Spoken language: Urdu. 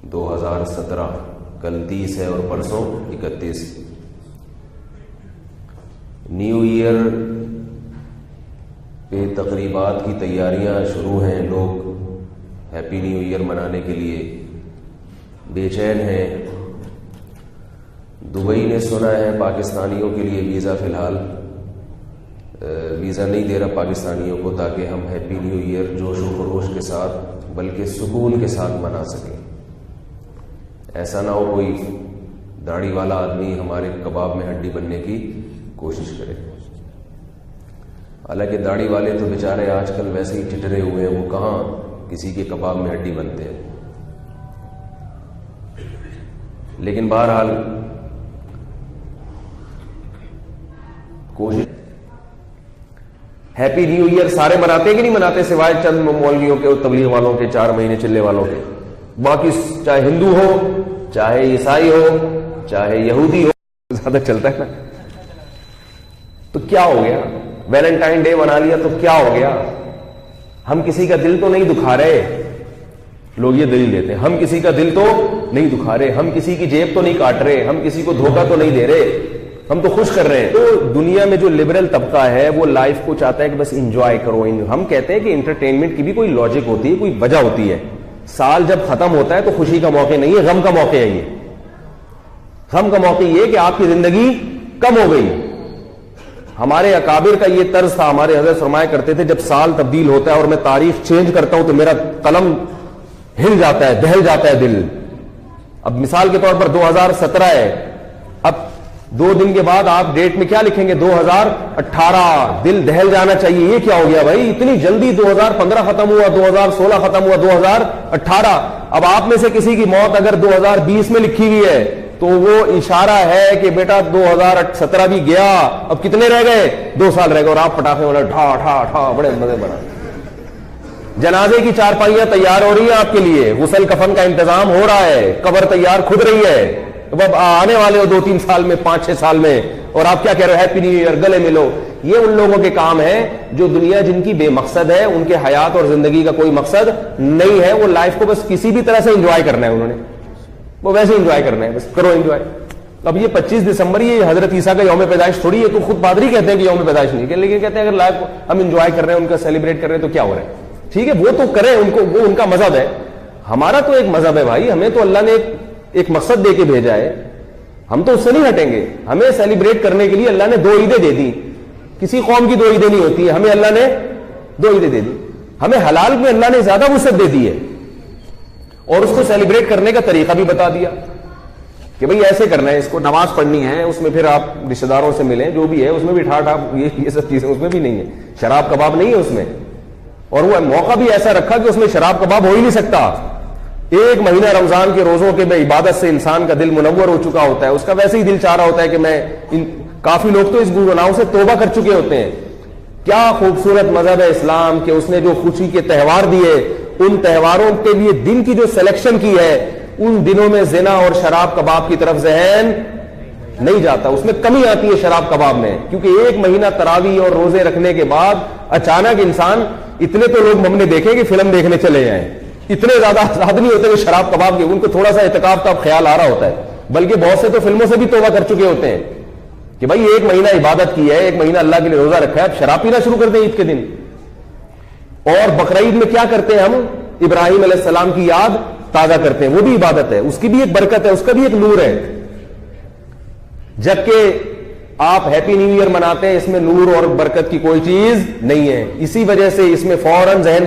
2017، کل 30 ہے اور پرسوں 31۔ نیو ایئر پہ تقریبات کی تیاریاں شروع ہیں، لوگ ہیپی نیو ایئر منانے کے لیے بے چین ہیں۔ دبئی نے سنا ہے پاکستانیوں کے لیے ویزا فی الحال ویزا نہیں دے رہا پاکستانیوں کو، تاکہ ہم ہیپی نیو ایئر جوش و خروش کے ساتھ بلکہ سکون کے ساتھ منا سکیں۔ ایسا نہ ہو کوئی داڑھی والا آدمی ہمارے کباب میں ہڈی بننے کی کوشش کرے۔ حالانکہ داڑھی والے تو بیچارے آج کل ویسے ہی ٹٹرے ہوئے ہیں، وہ کہاں کسی کے کباب میں ہڈی بنتے ہیں۔ لیکن بہرحال کوشش۔ ہیپی نیو ایئر سارے مناتے کہ نہیں مناتے، سوائے چند مولویوں کے اور تبلیغ والوں کے 4 مہینے چلنے والوں کے؟ باقی چاہے ہندو ہو، چاہے عیسائی ہو، چاہے یہودی ہو، زیادہ چلتا ہے نا۔ تو کیا ہو گیا؟ ویلنٹائن ڈے منا لیا تو کیا ہو گیا؟ ہم کسی کا دل تو نہیں دکھا رہے۔ لوگ یہ دلیل دیتے ہیں ہم کسی کا دل تو نہیں دکھا رہے، ہم کسی کی جیب تو نہیں کاٹ رہے، ہم کسی کو دھوکہ تو نہیں دے رہے، ہم تو خوش کر رہے ہیں۔ تو دنیا میں جو لبرل طبقہ ہے وہ لائف کو چاہتا ہے کہ بس انجوائے کرو۔ ہم کہتے ہیں کہ انٹرٹینمنٹ کی بھی کوئی لاجک ہوتی ہے، کوئی وجہ ہوتی ہے۔ سال جب ختم ہوتا ہے تو خوشی کا موقع نہیں ہے، غم کا موقع ہے۔ یہ غم کا موقع یہ کہ آپ کی زندگی کم ہو گئی۔ ہمارے اکابر کا یہ طرز تھا، ہمارے حضرت فرمایا کرتے تھے جب سال تبدیل ہوتا ہے اور میں تاریخ چینج کرتا ہوں تو میرا قلم ہل جاتا ہے، دہل جاتا ہے دل۔ اب مثال کے طور پر 2017 ہے، اب 2 دن کے بعد آپ ڈیٹ میں کیا لکھیں گے؟ 2018۔ دل دہل جانا چاہیے۔ یہ کیا ہو گیا بھائی؟ اتنی جلدی 2015 ختم ہوا، 2016 ختم ہوا، 2018۔ اب آپ میں سے کسی کی موت اگر 2020 میں لکھی ہوئی ہے تو وہ اشارہ ہے کہ بیٹا 2017 بھی گیا، اب کتنے رہ گئے؟ 2 سال رہ گئے، اور آپ پٹاخے والا ٹھا ٹھا ٹھا بڑے مزے بنا۔ جنازے کی 4 پائیاں تیار ہو رہی ہیں آپ کے لیے، غسل کفن کا انتظام ہو رہا ہے، قبر تیار کھد رہی ہے۔ اب آنے والے ہو 2-3 سال میں، 5-6 سال میں، اور آپ کیا کہہ رہے ہو؟ ہیپی نیو ایئر، گلے ملو۔ یہ ان لوگوں کے کام ہے جو دنیا جن کی بے مقصد ہے، ان کے حیات اور زندگی کا کوئی مقصد نہیں ہے، وہ لائف کو بس کسی بھی طرح سے انجوائے کرنا ہے، انہوں نے وہ ویسے انجوائے کرنا ہے، بس کرو انجوائے۔ اب یہ 25 دسمبر یہ حضرت عیسیٰ کا یوم پیدائش تھوڑی ہے، تو خود پادری کہتے ہیں کہ یوم پیدائش نہیں ہے، لیکن کہتے ہیں اگر لائف ہم انجوائے کر رہے ہیں، ان کا سیلیبریٹ کر رہے ہیں تو کیا ہو رہا ہے؟ ٹھیک ہے، وہ تو کریں، ان کو وہ ان کا مذہب ہے۔ ہمارا تو ایک مذہب ہے بھائی، ہمیں تو اللہ نے ایک مقصد دے کے بھیجا ہے، ہم تو اس سے نہیں ہٹیں گے۔ ہمیں سیلیبریٹ کرنے کے لیے اللہ نے 2 عیدیں دے دی، کسی قوم کی 2 عیدیں نہیں ہوتی ہیں، ہمیں اللہ نے 2 عیدیں دے دی۔ ہمیں حلال میں اللہ نے زیادہ وسعت دے دی ہے، اور اس کو سیلیبریٹ کرنے کا طریقہ بھی بتا دیا کہ بھئی ایسے کرنا ہے، اس کو نماز پڑھنی ہے، اس میں پھر آپ رشتہ داروں سے ملیں، جو بھی ہے اس میں بھی ٹھا ٹھا یہ سب چیزیں اس میں بھی نہیں ہے، شراب کباب نہیں ہے اس میں، اور وہ موقع بھی ایسا رکھا کہ اس میں شراب کباب ہو ہی نہیں سکتا۔ 1 مہینہ رمضان کے روزوں کے میں عبادت سے انسان کا دل منور ہو چکا ہوتا ہے، اس کا ویسے ہی دل چاہ رہا ہوتا ہے کہ میں کافی لوگ تو اس گناہوں سے توبہ کر چکے ہوتے ہیں۔ کیا خوبصورت مذہب ہے اسلام کہ اس نے جو خوشی کے تہوار دیے، ان تہواروں کے لیے دن کی جو سلیکشن کی ہے، ان دنوں میں زنا اور شراب کباب کی طرف ذہن نہیں جاتا، اس میں کمی آتی ہے شراب کباب میں، کیونکہ 1 مہینہ تراویح اور روزے رکھنے کے بعد اچانک انسان، اتنے تو لوگ ہم نے دیکھے کہ فلم دیکھنے چلے جائیں، اتنے زیادہ آزاد نہیں ہوتے کہ شراب کباب کے، ان کو تھوڑا سا اعتکاف کا خیال آ رہا ہوتا ہے، بلکہ بہت سے تو فلموں سے بھی توبہ کر چکے ہوتے ہیں کہ بھائی 1 مہینہ عبادت کی ہے، 1 مہینہ اللہ کے لیے روزہ رکھا ہے، اب شراب پینا شروع کر دیں عید کے دن۔ اور بقرعید میں کیا کرتے ہیں ہم؟ ابراہیم علیہ السلام کی یاد تازہ کرتے ہیں، وہ بھی عبادت ہے، اس کی بھی ایک برکت ہے، اس کا بھی ایک نور ہے۔ جبکہ آپ ہیپی نیو ایئر مناتے ہیں، اس میں نور اور برکت کی کوئی چیز نہیں ہے، اسی وجہ سے اس میں فوراً ذہن